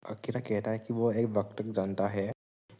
Akira कहता है कि वो एक वक्त तक जानता है,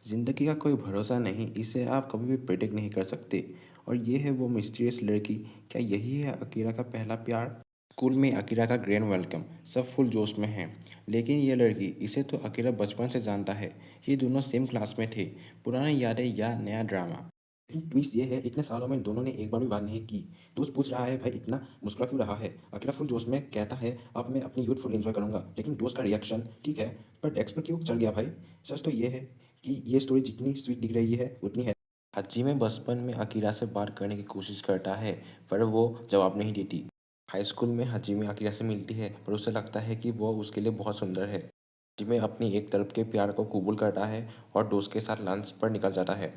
ज़िंदगी का कोई भरोसा नहीं, इसे आप कभी भी प्रेडिक्ट नहीं कर सकते। और ये है वो मिस्टीरियस लड़की। क्या यही है अकीरा का पहला प्यार? स्कूल में अकीरा का ग्रैंड वेलकम, सब फुल जोश में हैं। लेकिन ये लड़की, इसे तो अकीरा बचपन से जानता है। ये दोनों सेम क्लास में थे। पुरानी यादें या नया ड्रामा? लेकिन ट्विस्ट ये है, इतने सालों में दोनों ने एक बार भी बात नहीं की। दोस्त पूछ रहा है, भाई इतना मुस्कुरा क्यों रहा है? अकेला फुल जोश में कहता है, अब मैं अपनी यूथ फुल एंजॉय करूंगा। लेकिन दोस्त का रिएक्शन, ठीक है, पर डेस्क पर क्यों चढ़ गया भाई? सच तो ये है कि ये स्टोरी जितनी स्वीट दिख रही है उतनी है। हज्जी में बचपन में अकीरा से बात करने की कोशिश करता है, पर वो जवाब नहीं देती। हाई स्कूल में हज्जी में अकीरा से मिलती है, पर उसे लगता है कि वो उसके लिए बहुत सुंदर है। हज्जी में अपनी एक तरफ के प्यार को कबूल करता है और दोस्त के साथ लंच पर निकल जाता है।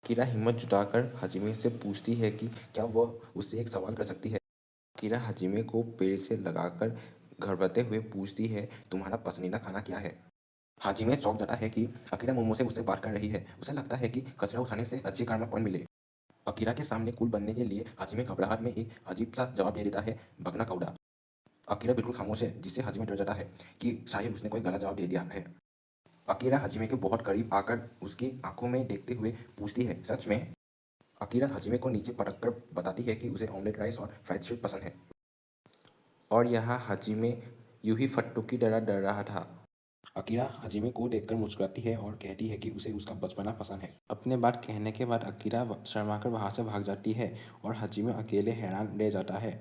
कीरा हिम्मत जुटाकर हाजिमे से पूछती है कि क्या वह उससे एक सवाल कर सकती है। कीरा हाजिमे को पेड़ से लगाकर घबराते हुए पूछती है, तुम्हारा पसंदीदा खाना क्या है? हाजिमे चौंक जाता है कि अकीरा मोमो से उससे बात कर रही है। उसे लगता है कि कचरा उठाने से अच्छी कार्मा पॉइंट मिले। अकीरा के सामने कूल बनने के लिए हाजिमे घबराहट में एक अजीब सा जवाब दे देता है, बगना कौड़ा। अकीरा बिल्कुल खामोश है, जिससे हाजिमे डर जाता है कि शायद उसने कोई गलत जवाब दे दिया है। अकीरा हाजिमे के बहुत करीब आकर उसकी आंखों में देखते हुए पूछती है, सच में? अकीरा हजीमे को नीचे पटक कर बताती है कि उसे ऑमलेट राइस और फ्राइड स्वीट पसंद है। और यहाँ हजीमे यूं ही फट्टू की तरह डर रहा था। अकीरा हजीमे को देखकर मुस्कुराती है और कहती है कि उसे उसका बचपना पसंद है। अपने बात कहने के बाद अकीरा शर्माकर वहां से भाग जाती है और हजीमे अकेले हैरान रह जाता है।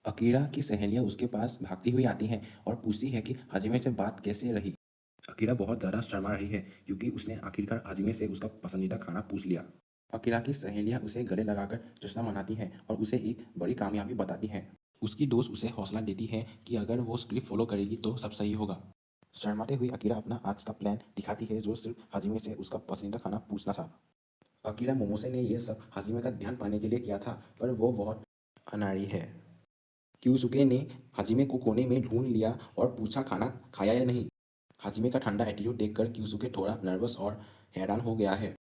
अकीरा की सहेलियां उसके पास भागती हुई आती हैं और पूछती है कि हजीमे से बात कैसे रही। अकीरा बहुत ज़्यादा शर्मा रही है क्योंकि उसने आखिरकार हजीमे से उसका पसंदीदा खाना पूछ लिया। अकीरा की सहेलियां उसे गले लगाकर जश्न मनाती हैं और उसे एक बड़ी कामयाबी बताती हैं। उसकी दोस्त उसे हौसला देती है कि अगर वो स्क्रिप्ट फॉलो करेगी तो सब सही होगा। शर्माते हुए अकीरा अपना आज का प्लान दिखाती है, जो सिर्फ हाजिमे से उसका पसंदीदा खाना पूछना था। अकीरा मोमोसे ने यह सब हाजिमे का ध्यान पाने के लिए किया था, पर वो बहुत अनाड़ी है। क्यूसुके ने हाजिमे को कोने में ढूंढ लिया और पूछा, खाना खाया या नहीं? हाजिमे का ठंडा एटीट्यूड देखकर क्यूसुके थोड़ा नर्वस और हैरान हो गया है।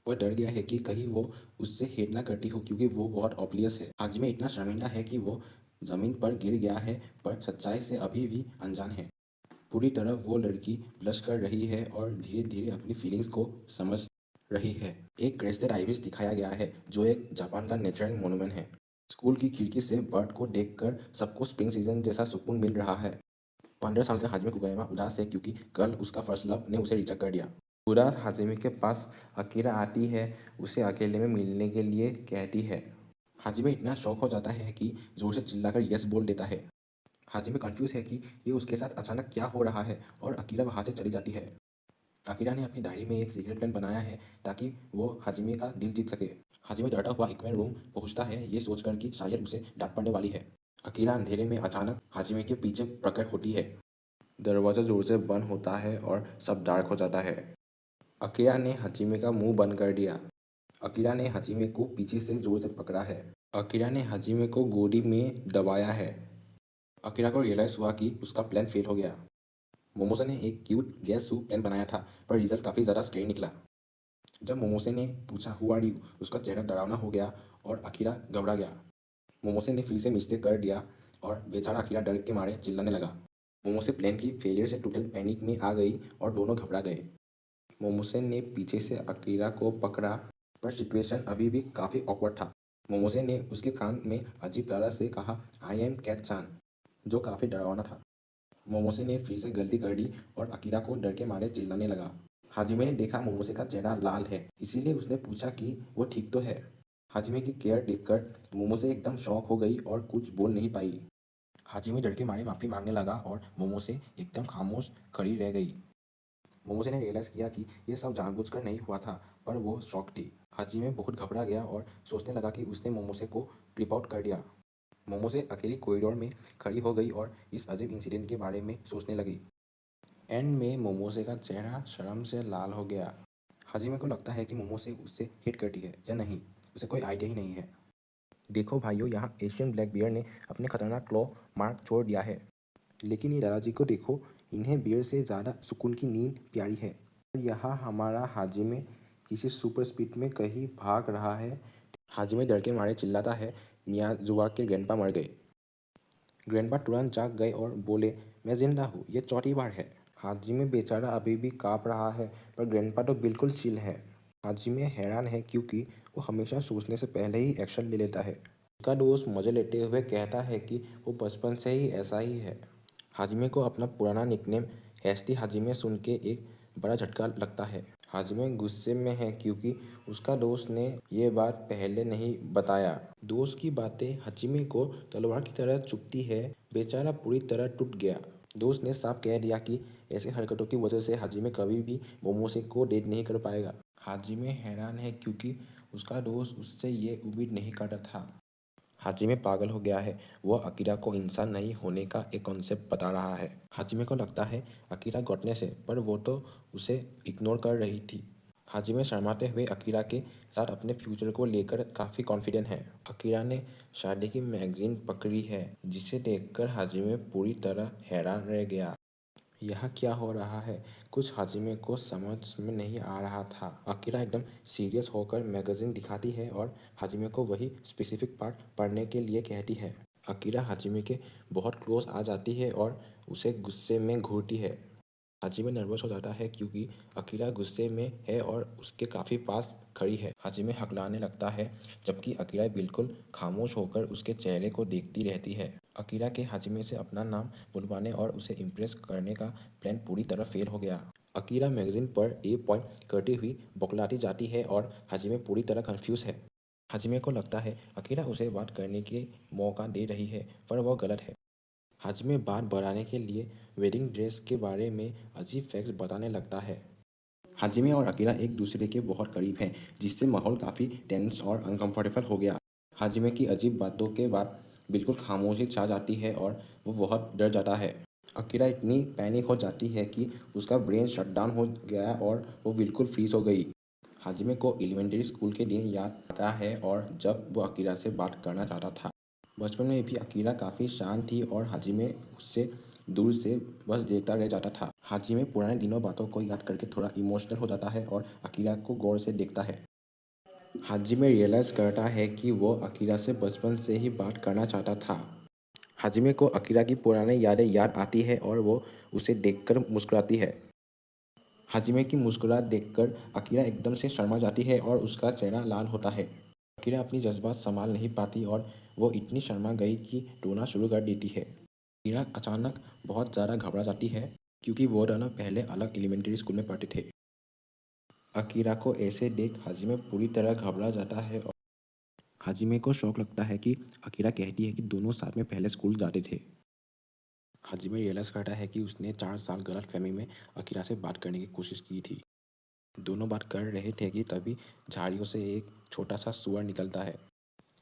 वह डर गया है कि कहीं वो उससे हेट ना करती हो, क्योंकि वो बहुत ऑब्वियस है। हाजिमे इतना शर्मिंदा है कि वो जमीन पर गिर गया है, पर सच्चाई से अभी भी अनजान है। पूरी तरह वो लड़की ब्लश कर रही है और धीरे धीरे अपनी फीलिंग्स को समझ रही है। एक क्रेस्टेड आइविस दिखाया गया है, जो एक जापान का नेचुरल मोन्यूमेंट है। स्कूल की खिड़की से बर्ड को देखकर सबको स्प्रिंग सीजन जैसा सुकून मिल रहा है। 15 साल का हाजिमे कुगैमा उदास है क्योंकि कल उसका फर्स्ट लव ने उसे रिजेक्ट कर दिया। उदास हाजिमे के पास अकीरा आती है, उसे अकेले में मिलने के लिए कहती है। हाजिमे इतना शौक हो जाता है कि जोर से चिल्लाकर यस बोल देता है। हाजिमे कंफ्यूज है कि ये उसके साथ अचानक क्या हो रहा है और अकीरा वहां से चली जाती है। अकीरा ने अपनी डायरी में एक सीक्रेट प्लान बनाया है ताकि वो हाजिमे का दिल जीत सके। हाजिमे डरता हुआ इक्विपमेंट रूम पहुंचता है, ये सोचकर कि शायद उसे डांट पड़ने वाली है। अकीरा अंधेरे में अचानक हाजिमे के पीछे प्रकट होती है। दरवाज़ा जोर से बंद होता है और सब डार्क हो जाता है। अकीरा ने हजीमे का मुंह बंद कर दिया। अकीरा ने हजीमे को पीछे से जोर से पकड़ा है। अकीरा ने हजीमे को गोदी में दबाया है। अकीरा को रियलाइज हुआ कि उसका प्लान फेल हो गया। मोमोसे ने एक क्यूट गैस सूप प्लान बनाया था, पर रिजल्ट काफ़ी ज़्यादा स्ट्रेन निकला। जब मोमोसे ने पूछा हु आर यू, उसका चेहरा डरावना हो गया और अकीरा घबरा गया। मोमोसे ने फिर से मिस्टेक कर दिया और बेचारा अकीरा डर के मारे चिल्लाने लगा। मोमोसे प्लान की फेलियर से टोटल पैनिक में आ गई और दोनों घबरा गए। मोमोसे ने पीछे से अकीरा को पकड़ा, पर सिचुएशन अभी भी काफ़ी ऑकवर्ड था। मोमोसे ने उसके कान में अजीब तरह से कहा, आई एम कैट चान, जो काफ़ी डरावना था। मोमोसे ने फिर से गलती कर दी और अकीरा को डर के मारे चिल्लाने लगा। हाजिमे ने देखा मोमोसे का चेहरा लाल है, इसीलिए उसने पूछा कि वो ठीक तो है। हाजिमे की केयर देखकर मोमोसे एकदम शॉक हो गई और कुछ बोल नहीं पाई। हाजिमे डर के मारे माफ़ी मांगने लगा और मोमोसे एकदम खामोश खड़ी रह गई। मोमोसे ने रियलाइज़ किया कि ये सब जानबूझकर नहीं हुआ था, पर वो शॉक थी। हाजिमे बहुत घबरा गया और सोचने लगा कि उसने मोमोसे को ट्रिप आउट कर दिया। मोमोसे अकेली कॉरिडोर में खड़ी हो गई और इस अजीब इंसिडेंट के बारे में सोचने लगी। एंड में मोमोसे का चेहरा शर्म से लाल हो गया। हाजिमे को लगता है कि मोमोसे उससे हिट करती है या नहीं, उसे कोई आइडिया ही नहीं है। देखो भाइयों, यहाँ एशियन ब्लैक बियर ने अपने खतरनाक क्लॉ मार्क छोड़ दिया है। लेकिन ये दादाजी को देखो, इन्हें बियर से ज़्यादा सुकून की नींद प्यारी है। और यहाँ हमारा हाजिमे इसी सुपर स्पीड में कहीं भाग रहा है। हाजिमे डर के मारे चिल्लाता है, मियाजुआ के ग्रैंडपा मर गए। ग्रैंडपा तुरंत जाग गए और बोले, मैं जिंदा हूँ, ये चौथी बार है। हाजिमे बेचारा अभी भी काँप रहा है, पर ग्रैंडपा तो बिल्कुल चिल है। हाजिमे हैरान है क्योंकि वो हमेशा सोचने से पहले ही एक्शन ले लेता है। उसका दोस्त मजे लेते हुए कहता है कि वो बचपन से ही ऐसा ही है। हाजिमे को अपना पुराना निकनेम हैस्टी हाजिमे सुन के एक बड़ा झटका लगता है। हाजिमे गुस्से में है क्योंकि उसका दोस्त ने ये बात पहले नहीं बताया। दोस्त की बातें हाजिमे को तलवार की तरह चुभती है। बेचारा पूरी तरह टूट गया। दोस्त ने साफ कह दिया कि ऐसी हरकतों की वजह से हाजिमे कभी भी मोमोसे को डेट नहीं कर पाएगा। हाजिमे हैरान है क्योंकि उसका दोस्त उससे ये उम्मीद नहीं करता था। हाजिमे पागल हो गया है। वह अकीरा को इंसान नहीं होने का एक कॉन्सेप्ट बता रहा है। हाजिमे को लगता है अकीरा गॉडनेस है, पर वो तो उसे इग्नोर कर रही थी। हाजिमे शर्माते हुए अकीरा के साथ अपने फ्यूचर को लेकर काफ़ी कॉन्फिडेंट है। अकीरा ने शादी की मैगजीन पकड़ी है, जिसे देखकर हाजिमे पूरी तरह हैरान रह गया। यह क्या हो रहा है? कुछ हाजिमे को समझ में नहीं आ रहा था। अकीरा एकदम सीरियस होकर मैगजीन दिखाती है और हाजिमे को वही स्पेसिफिक पार्ट पढ़ने के लिए कहती है। अकीरा हाजिमे के बहुत क्लोज आ जाती है और उसे गुस्से में घूरती है। हाजिमे नर्वस हो जाता है क्योंकि अकीरा गुस्से में है और उसके काफ़ी पास खड़ी है। हाजिमे हकलाने लगता है, जबकि अकीरा बिल्कुल खामोश होकर उसके चेहरे को देखती रहती है। अकीरा के हाजिमे से अपना नाम बुलवाने और उसे इम्प्रेस करने का प्लान पूरी तरह फेल हो गया। अकीरा मैगजीन पर ए पॉइंट करती हुई बौखलाती जाती है और हाजिमे पूरी तरह कंफ्यूज है। हाजिमे को लगता है अकीरा उसे बात करने के मौका दे रही है, पर वह गलत है। हाजिमे बात बढ़ाने के लिए वेडिंग ड्रेस के बारे में अजीब फैक्ट्स बताने लगता है। हाजिमे और अकीरा एक दूसरे के बहुत करीब हैं, जिससे माहौल काफ़ी टेंस और अनकंफर्टेबल हो गया। हाजिमे की अजीब बातों के बाद बिल्कुल खामोशी छा जाती है और वो बहुत डर जाता है। अकीरा इतनी पैनिक हो जाती है कि उसका ब्रेन शटडाउन हो गया और वो बिल्कुल फ्रीज हो गई। हाजिमे को एलिमेंट्री स्कूल के दिन याद आता है और जब वो अकीरा से बात करना चाहता था। बचपन में भी अकीरा काफ़ी शांत थी और हाजिमे उससे दूर से बस देखता रह जाता था। हाजिमे पुराने दिनों बातों को याद करके थोड़ा इमोशनल हो जाता है और अकीरा को गौर से देखता है। हाजिमे रियलाइज़ करता है कि वो अकीरा से बचपन से ही बात करना चाहता था। हाजिमे को अकीरा की पुरानी यादें याद आती है और वो उसे देखकर मुस्कुराती है। हाजिमे की मुस्कुराहट देखकर अकीरा एकदम से शर्मा जाती है और उसका चेहरा लाल होता है। अकीरा अपनी जज्बात संभाल नहीं पाती और वो इतनी शर्मा गई कि रोना शुरू कर देती है। अकीरा अचानक बहुत ज़्यादा घबरा जाती है क्योंकि वो दोनों पहले अलग एलिमेंट्री स्कूल में पढ़ते थे। अकीरा को ऐसे देख हाजिमे पूरी तरह घबरा जाता है और हाजिमे को शौक लगता है कि अकीरा कहती है कि दोनों साथ में पहले स्कूल जाते थे। हाजिमे रियलाइज़ करता है कि उसने 4 साल गलतफहमी में अकीरा से बात करने की कोशिश की थी। दोनों बात कर रहे थे कि तभी झाड़ियों से एक छोटा सा सूअर निकलता है।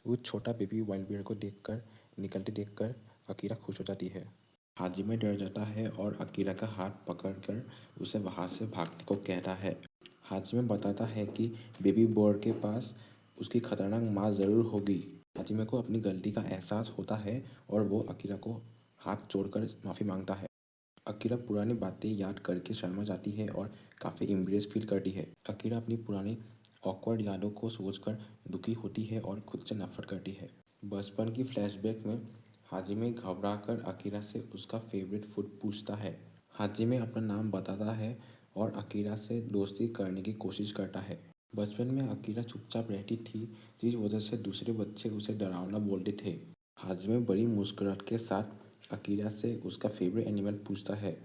वो छोटा बेबी वाइल्ड बियर को देखकर अकीरा खुश हो जाती है। हाजिमे डर जाता है और अकीरा का हाथ पकड़कर उसे वहाँ से भागने को कहता है। हाजिमे बताता है कि बेबी बोर के पास उसकी खतरनाक माँ ज़रूर होगी। हाजिमे को अपनी गलती का एहसास होता है और वो अकीरा को हाथ जोड़कर माफ़ी मांगता है। अकीरा पुरानी बातें याद करके शर्मा जाती है और काफ़ी एम्बरेस फील करती है। अकीरा अपनी पुरानी ऑकवर्ड यादों को सोचकर दुखी होती है और खुद से नफरत करती है। बचपन की फ्लैशबैक में हाजिमे घबराकर अकीरा से उसका फेवरेट फूड पूछता है। हाजिमे अपना नाम बताता है और अकीरा से दोस्ती करने की कोशिश करता है। बचपन में अकीरा चुपचाप रहती थी, जिस वजह से दूसरे बच्चे उसे डरावना बोलते थे। हाजिमे बड़ी मुस्कुराहट के साथ अकीरा से उसका फेवरेट एनिमल पूछता है।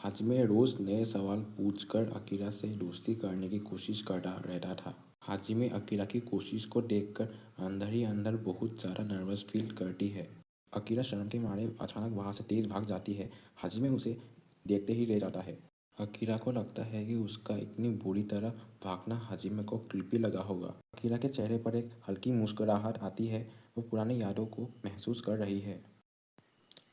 हाजिमे रोज़ नए सवाल पूछकर अकीरा से दोस्ती करने की कोशिश करता रहता था। हाजिमे अकीरा की कोशिश को देखकर अंदर ही अंदर बहुत ज़्यादा नर्वस फील करती है। अकीरा शर्म के मारे अचानक वहाँ से तेज़ भाग जाती है। हाजिमे उसे देखते ही रह जाता है। अकीरा को लगता है कि उसका इतनी बुरी तरह भागना हाजिमे को क्रीपी लगा होगा। अकीरा के चेहरे पर एक हल्की मुस्कुराहट आती है। वो पुरानी यादों को महसूस कर रही है।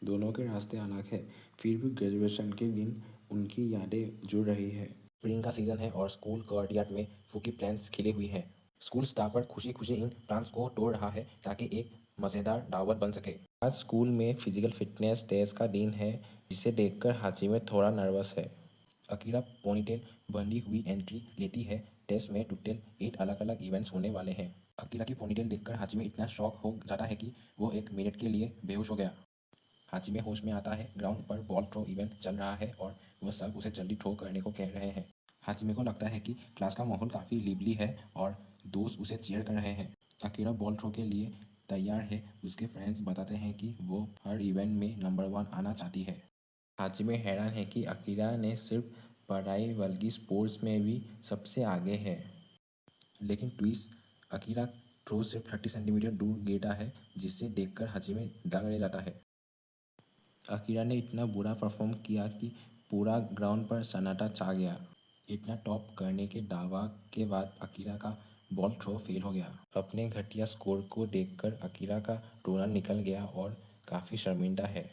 दोनों के रास्ते अलग हैं, फिर भी ग्रेजुएशन के दिन उनकी यादें जुड़ रही है। स्प्रिंग का सीजन है और स्कूल कोर्टयार्ड में फूकी प्लांट्स खिली हुई हैं। स्कूल स्टाफर खुशी खुशी इन प्लांट्स को तोड़ रहा है ताकि एक मज़ेदार दावत बन सके। आज स्कूल में फिजिकल फिटनेस टेस्ट का दिन है, जिसे देखकर हाजिमे थोड़ा नर्वस है। अकीरा पोनीटेल बंधी हुई एंट्री लेती है। टेस्ट में टोटल 8 अलग अलग इवेंट्स होने वाले हैं। अकीरा की पोनीटेल देखकर हाजिमे इतना शॉक हो जाता है कि वो एक मिनट के लिए बेहोश हो गया। हाजिमे होश में आता है। ग्राउंड पर बॉल थ्रो इवेंट चल रहा है और वह सब उसे जल्दी थ्रो करने को कह रहे हैं। हाजिमे को लगता है कि क्लास का माहौल काफ़ी लिवली है और दोस्त उसे चीयर कर रहे हैं। अकीरा बॉल थ्रो के लिए तैयार है। उसके फ्रेंड्स बताते हैं कि वो हर इवेंट में नंबर 1 आना चाहती है। हाजिमे हैरान है कि अकीरा ने सिर्फ पढ़ाई बल्कि स्पोर्ट्स में भी सबसे आगे है। लेकिन ट्विस्ट, अकीरा थ्रो सिर्फ 30 सेंटीमीटर दूर गिरता है, जिसे देखकर हाजिमे दंग रह जाता है। अकीरा ने इतना बुरा परफॉर्म किया कि पूरा ग्राउंड पर सन्नाटा छा गया। इतना टॉप करने के दावा के बाद अकीरा का बॉल थ्रो फेल हो गया। अपने घटिया स्कोर को देखकर अकीरा का रोना निकल गया और काफ़ी शर्मिंदा है।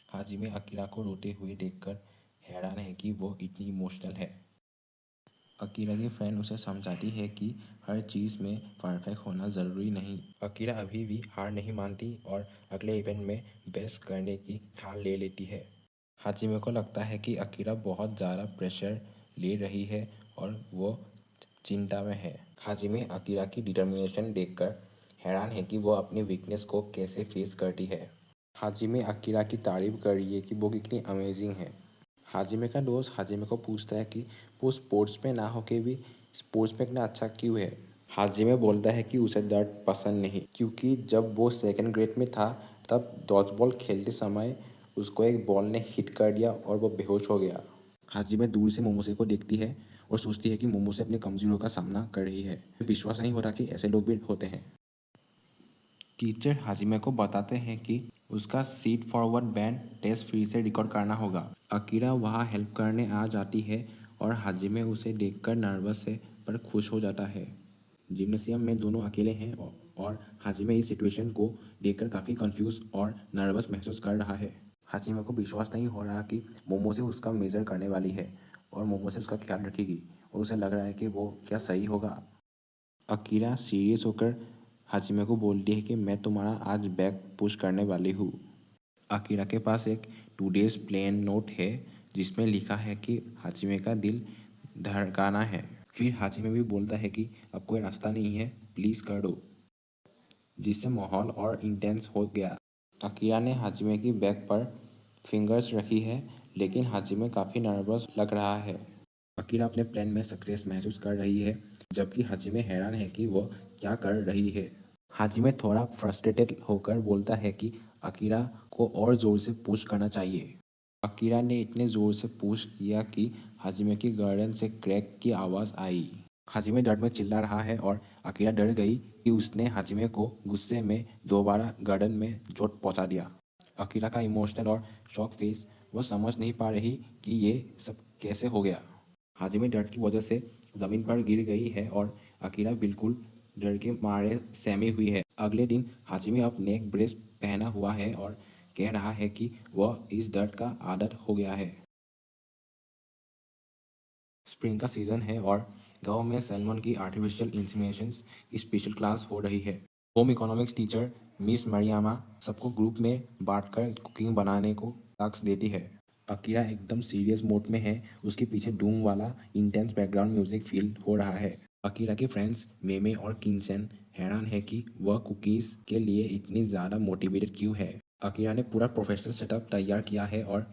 हाजिमे अकीरा को रोते हुए देखकर हैरान है कि वो इतनी इमोशनल है। अकीरा की फ्रेंड उसे समझाती है कि हर चीज़ में परफेक्ट होना ज़रूरी नहीं। अकीरा अभी भी हार नहीं मानती और अगले इवेंट में बेस्ट करने की ठान ले लेती है। हाजिमे को लगता है कि अकीरा बहुत ज़्यादा प्रेशर ले रही है और वो चिंता में है। हाजिमे अकीरा की डिटर्मिनेशन देखकर हैरान है कि वो अपनी वीकनेस को कैसे फेस करती है। हाजिमे अकीरा की तारीफ कर रही है कि वो कितनी अमेजिंग है। हाजिमे का दोस्त हाजिमे को पूछता है कि वो स्पोर्ट्स में ना होके भी स्पोर्ट्स में इतना अच्छा क्यों है। हाजिमे बोलता है कि उसे दर्द पसंद नहीं, क्योंकि जब वो सेकंड ग्रेड में था तब डॉजबॉल खेलते समय उसको एक बॉल ने हिट कर दिया और वो बेहोश हो गया। हाजिमे दूर से मोमोसे को देखती है और सोचती है कि मोमोसे अपने कमजोरियों का सामना कर रही है। विश्वास नहीं हो रहा कि ऐसे लोग भी होते हैं। टीचर हाजिमे को बताते हैं कि उसका सीट फॉरवर्ड बैंड टेस्ट फिर से रिकॉर्ड करना होगा। अकीरा वहाँ हेल्प करने आ जाती है और हाजिमे उसे देखकर नर्वस है पर खुश हो जाता है। जिम्नेशियम में दोनों अकेले हैं और हाजिमे इस सिचुएशन को देखकर काफ़ी कंफ्यूज और नर्वस महसूस कर रहा है। हाजिमे को विश्वास नहीं हो रहा कि मोमो से उसका मेजर करने वाली है और मोमो से उसका ख्याल रखेगी और उसे लग रहा है कि वो क्या सही होगा। अकीरा सीरियस होकर हाजिमे को बोलती है कि मैं तुम्हारा आज बैग पुश करने वाली हूँ। अकीरा के पास एक टूडेज प्लेन नोट है जिसमें लिखा है कि हाजिमे का दिल धड़काना है। फिर हाजिमे भी बोलता है कि अब कोई रास्ता नहीं है, प्लीज़ कर दो, जिससे माहौल और इंटेंस हो गया। अकीरा ने हाजिमे की बैग पर फिंगर्स रखी है, लेकिन हाजिमे काफ़ी नर्वस लग रहा है। अकीरा अपने प्लान में सक्सेस महसूस कर रही है, जबकि हाजिमे हैरान है कि वो क्या कर रही है। हाजिमे थोड़ा फ्रस्ट्रेटेड होकर बोलता है कि अकीरा को और ज़ोर से पुश करना चाहिए। अकीरा ने इतने ज़ोर से पुश किया कि हाजिमे की गर्दन से क्रैक की आवाज़ आई। हाजिमे दर्द में चिल्ला रहा है और अकीरा डर गई कि उसने हाजिमे को गुस्से में दोबारा गर्दन में चोट पहुंचा दिया। अकीरा का इमोशनल और शॉक फेस, वो समझ नहीं पा रही कि ये सब कैसे हो गया। हाजिमे डर की वजह से ज़मीन पर गिर गई है और अकीरा बिल्कुल डर के मारे सहमी हुई है। अगले दिन हाजिमे अब नेक ब्रेस पहना हुआ है और कह रहा है कि वह इस दर्द का आदत हो गया है। स्प्रिंग का सीज़न है और गांव में सैल्मन की आर्टिफिशियल इंसेमिनेशंस की स्पेशल क्लास हो रही है। होम इकोनॉमिक्स टीचर मिस मरियामा सबको ग्रुप में बांटकर कुकिंग बनाने को टास्क देती है। अकीरा एकदम सीरियस मोड में है, उसके पीछे डूम वाला इंटेंस बैकग्राउंड म्यूजिक फील हो रहा है। अकीरा के फ्रेंड्स मेमे और किंसन हैरान है कि वह कुकीज़ के लिए इतनी ज़्यादा मोटिवेटेड क्यों है। अकीरा ने पूरा प्रोफेशनल सेटअप तैयार किया है और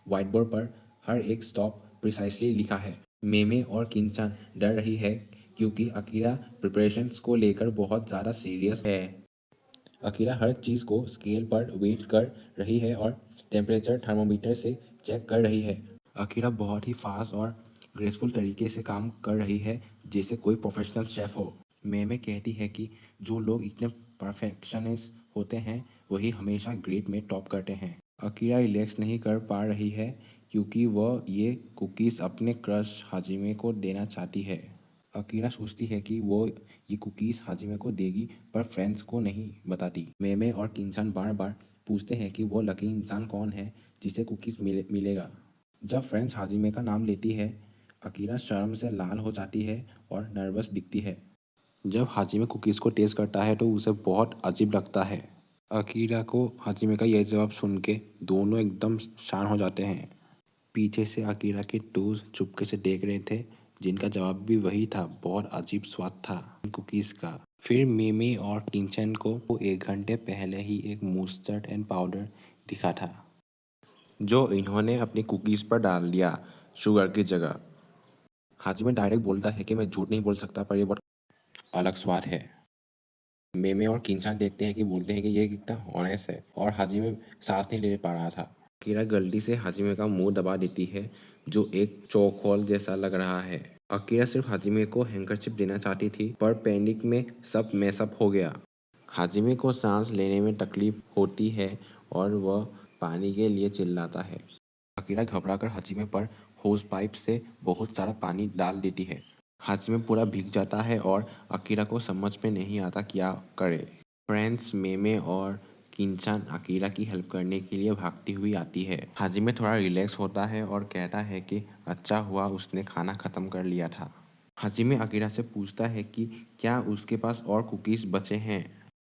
व्हाइट बोर्ड पर हर एक स्टॉप प्रिसाइसली लिखा है। मेमे और किंचन डर रही है क्योंकि अकीरा प्रिपरेशंस को लेकर बहुत ज़्यादा सीरियस है। अकीरा हर चीज़ को स्केल पर वेट कर रही है और टेम्परेचर थर्मोमीटर से चेक कर रही है। अकीरा बहुत ही फास्ट और ग्रेसफुल तरीके से काम कर रही है, जैसे कोई प्रोफेशनल शेफ हो। मेमे कहती है कि जो लोग इतने परफेक्शनिस्ट होते हैं वही हमेशा ग्रेड में टॉप करते हैं। अकीरा रिलैक्स नहीं कर पा रही है क्योंकि वह ये कुकीज़ अपने क्रश हाजिमे को देना चाहती है। अकीरा सोचती है कि वो ये कुकीज़ हाजिमे को देगी पर फ्रेंड्स को नहीं बताती। मेमे और किंचन बार बार पूछते हैं कि वो लकी इंसान कौन है जिसे कुकीज़ मिलेगा। जब फ्रेंड्स हाजिमे का नाम लेती है, अकीरा शर्म से लाल हो जाती है और नर्वस दिखती है। जब हाजिमे कुकीज़ को टेस्ट करता है तो उसे बहुत अजीब लगता है। अकीरा को हाजिमे का यह जवाब सुन के दोनों एकदम शान हो जाते हैं। पीछे से अकीरा के दोस्त चुपके से देख रहे थे, जिनका जवाब भी वही था, बहुत अजीब स्वाद था कुकीज़ का। फिर मिमी और टिंचन को 1 घंटे पहले ही एक मस्टर्ड एंड पाउडर दिखा था। जो इन्होंने अपनी कुकीज़ पर डाल दिया शुगर की जगह। हाजिमे डायरेक्ट बोलता है कि मैं झूठ नहीं बोल सकता, पर ये बहुत अलग स्वाद है। मेमे और किंचान देखते हैं कि बोलते हैं कि ये कितना ऑनेस्ट है, और हाजिमे सांस नहीं ले पा रहा था। अकीरा गलती से हाजिमे का मुंह दबा देती है, जो एक चौकोल जैसा लग रहा है। अकीरा सिर्फ हाजिमे को हैंकरचिप देना चाहती थी, पर पैनिक में सब मैसअप हो गया। हाजिमे को सांस लेने में तकलीफ होती है और वह पानी के लिए चिल्लाता है। अकीरा घबराकर हाजिमे पर होस पाइप से बहुत सारा पानी डाल देती है। हाजिमे पूरा भीग जाता है और अकीरा को समझ में नहीं आता क्या करे। फ्रेंड्स मेमे और किंचान अकीरा की हेल्प करने के लिए भागती हुई आती है। हाजिमे थोड़ा रिलैक्स होता है और कहता है कि अच्छा हुआ उसने खाना खत्म कर लिया था। हाजिमे अकीरा से पूछता है कि क्या उसके पास और कुकीज़ बचे हैं।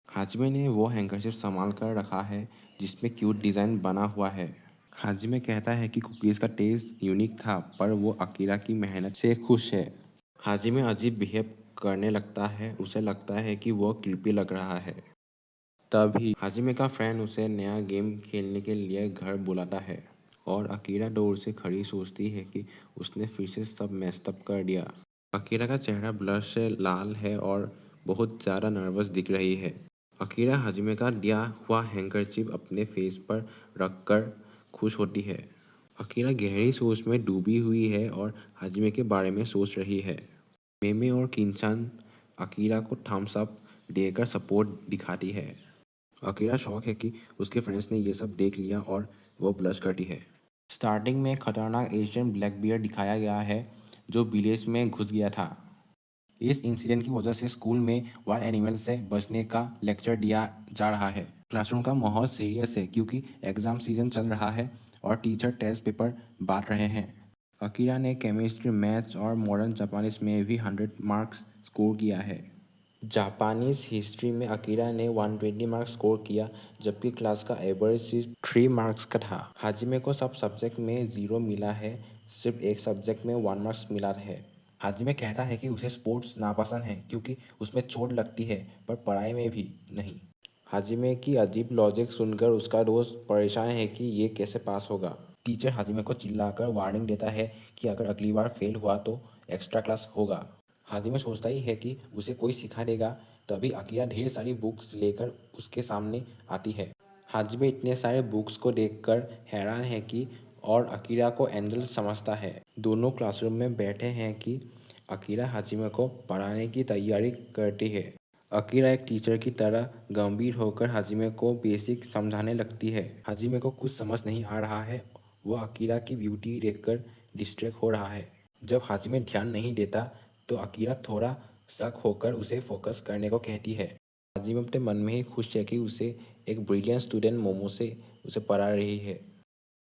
हाजिमे ने वो हैंकरचिप संभाल कर रखा है जिसमें क्यूट डिज़ाइन बना हुआ है। हाजिमे कहता है कि कुकीज़ का टेस्ट यूनिक था, पर वो अकीरा की मेहनत से खुश है। हाजिमे अजीब बिहेव करने लगता है, उसे लगता है कि वो क्रीपी लग रहा है। तभी हाजिमे का फ्रेंड उसे नया गेम खेलने के लिए घर बुलाता है, और अकीरा दूर से खड़ी सोचती है कि उसने फिर से सब मेस्टअप कर दिया। अकीरा का चेहरा ब्लश से लाल है और बहुत ज़्यादा नर्वस दिख रही है। अकीरा हाजिमे का दिया हुआ हैंकरचिप अपने फेस पर रखकर खुश होती है। अकीरा गहरी सोच में डूबी हुई है और हाजिमे के बारे में सोच रही है। मेमे और किंचान अकीरा को थम्स अप देकर सपोर्ट दिखाती है। अकीरा शौक है कि उसके फ्रेंड्स ने ये सब देख लिया और वो ब्लश करती है। स्टार्टिंग में खतरनाक एशियन ब्लैक बियर दिखाया गया है जो विलेज में घुस गया था। इस इंसिडेंट की वजह से स्कूल में वाइल्ड एनिमल से बचने का लेक्चर दिया जा रहा है। क्लासरूम का माहौल सीरियस है क्योंकि एग्जाम सीजन चल रहा है और टीचर टेस्ट पेपर बांट रहे हैं। अकीरा ने केमिस्ट्री, मैथ्स और मॉडर्न जापानीज में भी 100 मार्क्स स्कोर किया है। जापानीज हिस्ट्री में अकीरा ने 120 मार्क्स स्कोर किया, जबकि क्लास का एवरेज सिर्फ 3 मार्क्स का था। हाजिमे को सब सब्जेक्ट में 0 मिला है, सिर्फ एक सब्जेक्ट में 1 मार्क्स मिला है। हाजिमे कहता है कि उसे स्पोर्ट्स नापसंद है क्योंकि उसमें चोट लगती है, पर पढ़ाई में भी नहीं। हाजिमे की अजीब लॉजिक सुनकर उसका दोस्त परेशान है कि ये कैसे पास होगा। टीचर हाजिमे को चिल्लाकर वार्निंग देता है कि अगर अगली बार फेल हुआ तो एक्स्ट्रा क्लास होगा। हाजिमे सोचता ही है कि उसे कोई सिखा देगा, तभी अकीरा ढेर सारी बुक्स लेकर उसके सामने आती है। हाजिमे इतने सारे बुक्स को देखकर हैरान है कि और अकीरा को एंजल समझता है। दोनों क्लासरूम में बैठे हैं कि अकीरा हाजिमे को पढ़ाने की तैयारी करती है। अकीरा एक टीचर की तरह गंभीर होकर हाजिमे को बेसिक समझाने लगती है। हाजिमे को कुछ समझ नहीं आ रहा है, वह अकीरा की ब्यूटी देखकर डिस्ट्रैक्ट हो रहा है। जब हाजिमे ध्यान नहीं देता तो अकीरा थोड़ा शक होकर उसे फोकस करने को कहती है। हाजिमे अपने मन में ही खुश है कि उसे एक ब्रिलियंट स्टूडेंट मोमो से उसे पढ़ा रही है।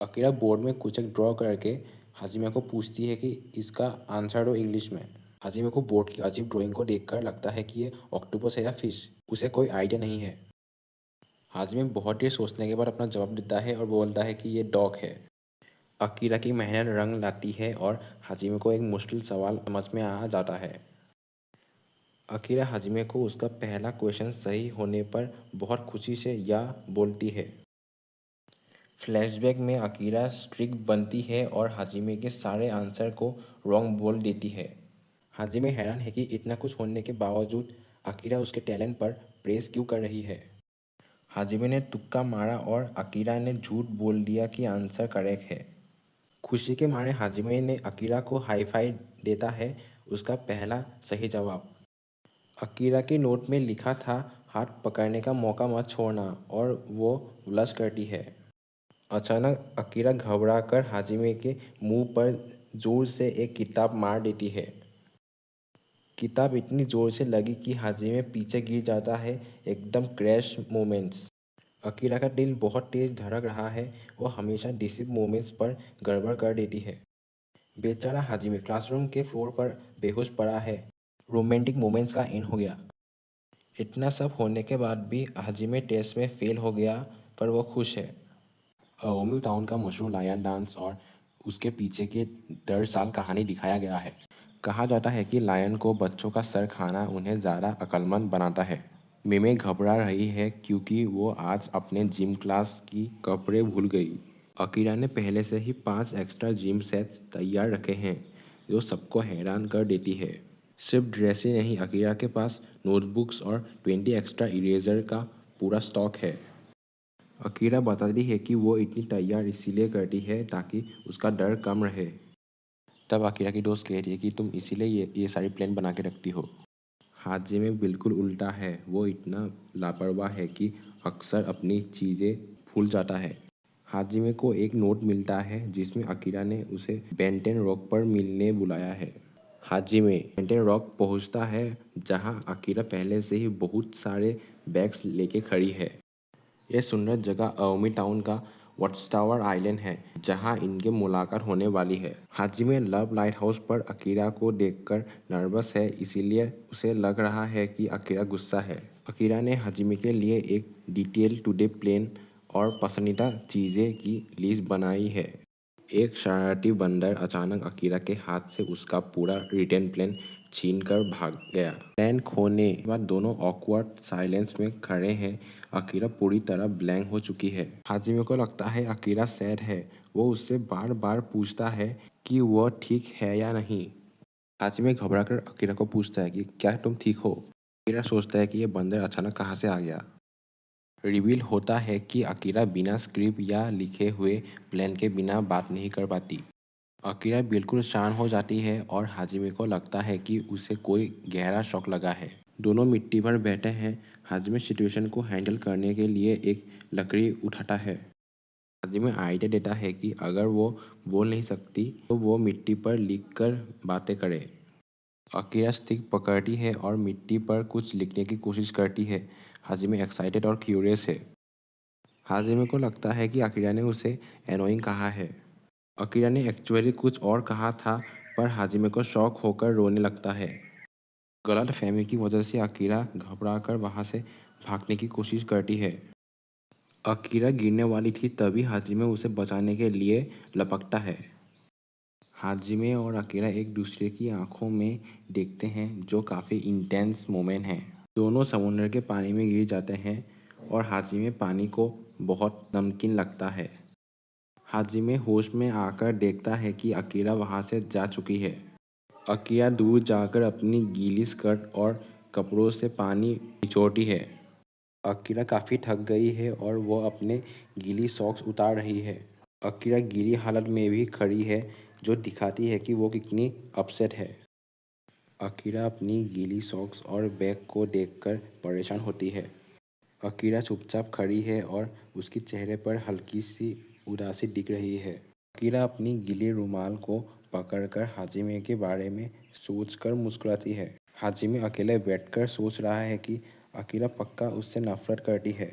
अकीरा बोर्ड में कुछ एक ड्रॉ करके हाजिमे को पूछती है कि इसका आंसर दो इंग्लिश में। हाजिमे को बोर्ड की अजीब ड्राइंग को देखकर लगता है कि ये ऑक्टोपस है या फिश, उसे कोई आइडिया नहीं है। हाजिमे बहुत देर सोचने के बाद अपना जवाब देता है और बोलता है कि ये डॉग है। अकीरा की मेहनत रंग लाती है और हाजिमे को एक मुश्किल सवाल समझ में आ जाता है। अकीरा हाजिमे को उसका पहला क्वेश्चन सही होने पर बहुत खुशी से या बोलती है। फ्लैशबैक में अकीरा स्ट्रिक्ट बनती है और हाजिमे के सारे आंसर को रॉन्ग बोल देती है। हाजिमे हैरान है कि इतना कुछ होने के बावजूद अकीरा उसके टैलेंट पर प्रेस क्यों कर रही है। हाजिमे ने तुक्का मारा और अकीरा ने झूठ बोल दिया कि आंसर करेक्ट है। खुशी के मारे हाजिमे ने अकीरा को हाई फाई देता है, उसका पहला सही जवाब। अकीरा की नोट में लिखा था हाथ पकड़ने का मौका मत छोड़ना, और वो ब्लश करती है। अचानक अकीरा घबराकर हाजिमे के मुंह पर जोर से एक किताब मार देती है। किताब इतनी जोर से लगी कि हाजिमे पीछे गिर जाता है, एकदम क्रैश मोमेंट्स। अकीरा का दिल बहुत तेज धड़क रहा है, वो हमेशा डिसिव मोमेंट्स पर गड़बड़ कर देती है। बेचारा हाजिमे क्लासरूम के फ्लोर पर बेहोश पड़ा है। रोमांटिक मोमेंट्स का एंड हो गया। इतना सब होने के बाद भी हाजिमे टेस्ट में फेल हो गया, पर वो खुश है। ओमी टाउन का मशहूर लायन डांस और उसके पीछे की दरअसल कहानी दिखाया गया है। कहा जाता है कि लायन को बच्चों का सर खाना उन्हें ज़्यादा अक्लमंद बनाता है। मिमे घबरा रही है क्योंकि वो आज अपने जिम क्लास की कपड़े भूल गई। अकीरा ने पहले से ही 5 एक्स्ट्रा जिम सेट्स तैयार रखे हैं जो सबको हैरान कर देती है। सिर्फ ड्रेस ही नहीं, अकीरा के पास नोटबुक्स और 20 एक्स्ट्रा इरेजर का पूरा स्टॉक है। अकीरा बताती है कि वो इतनी तैयार इसीलिए करती है ताकि उसका डर कम रहे। तब अकीरा की दोस्त कहती है कि तुम इसीलिए ये सारी प्लान बना के रखती हो। हाजिमे बिल्कुल उल्टा है, वो इतना लापरवाह है कि अक्सर अपनी चीज़ें भूल जाता है। हाजिमे को एक नोट मिलता है जिसमें अकीरा ने उसे बेंटेन रॉक पर मिलने बुलाया है। हाजिमे बेंटेन रॉक पहुंचता है जहां अकीरा पहले से ही बहुत सारे बैग्स लेके खड़ी है। यह सुंदर जगह अवमी टाउन का वॉचटावर आइलैंड है जहां इनके मुलाकात होने वाली है। हाजिमे लव लाइट हाउस पर अकीरा को देखकर नर्वस है, इसीलिए उसे लग रहा है कि अकीरा गुस्सा है। अकीरा ने हाजिमे के लिए एक डिटेल टुडे प्लान और पसंदीदा चीज़ें की लिस्ट बनाई है। एक शरारती बंदर अचानक अकीरा के हाथ से उसका पूरा रिटर्न प्लान छीन कर भाग गया। प्लान खोने के बाद दोनों ऑकवर्ड साइलेंस में खड़े हैं। अकीरा पूरी तरह ब्लैंक हो चुकी है। हाजिमे को लगता है अकीरा सैड है। वो उससे बार बार पूछता है कि वह ठीक है या नहीं। हाजिमे घबराकर अकीरा को पूछता है कि क्या तुम ठीक हो। अकीरा सोचता है कि यह बंदर अचानक कहाँ से आ गया। रिवील होता है कि अकीरा बिना स्क्रिप्ट या लिखे हुए प्लान के बिना बात नहीं कर पाती। अकीरा बिल्कुल शांत हो जाती है और हाजिमे को लगता है कि उसे कोई गहरा शॉक लगा है। दोनों मिट्टी पर बैठे हैं। हाजिमे सिचुएशन को हैंडल करने के लिए एक लकड़ी उठाता है। हाजिमे आइडिया देता है कि अगर वो बोल नहीं सकती तो वो मिट्टी पर लिख कर बातें करे। अकीरा स्टिक पकड़ती है और मिट्टी पर कुछ लिखने की कोशिश करती है। हाजिमे एक्साइटेड और क्यूरियस है। हाजिमे को लगता है कि अकीरा ने उसे एनोइंग कहा है। अकीरा ने एक्चुअली कुछ और कहा था, पर हाजिमे को शौक होकर रोने लगता है। गलतफहमी की वजह से अकीरा घबराकर वहां से भागने की कोशिश करती है। अकीरा गिरने वाली थी तभी हाजिमे उसे बचाने के लिए लपकता है। हाजिमे और अकीरा एक दूसरे की आंखों में देखते हैं जो काफ़ी इंटेंस मोमेंट है। दोनों समुद्र के पानी में गिर जाते हैं और हाजिमे पानी को बहुत नमकीन लगता है। हाजिमे होश में आकर देखता है कि अकीरा वहां से जा चुकी है। अकीरा दूर जाकर अपनी गीली स्कर्ट और कपड़ों से पानी निचोड़ती है। अकीरा काफ़ी थक गई है और वो अपने गीली सॉक्स उतार रही है। अकीरा गीली हालत में भी खड़ी है जो दिखाती है कि वो कितनी अपसेट है। अकीरा अपनी गीली सॉक्स और बैग को देखकर परेशान होती है। अकीरा चुपचाप खड़ी है और उसके चेहरे पर हल्की सी उदासी दिख रही है। अकीरा अपनी गीले रुमाल को पकड़कर हाजिमे के बारे में सोचकर मुस्कुराती है। हाजिमे अकेले बैठकर सोच रहा है कि अकीरा पक्का उससे नफरत करती है।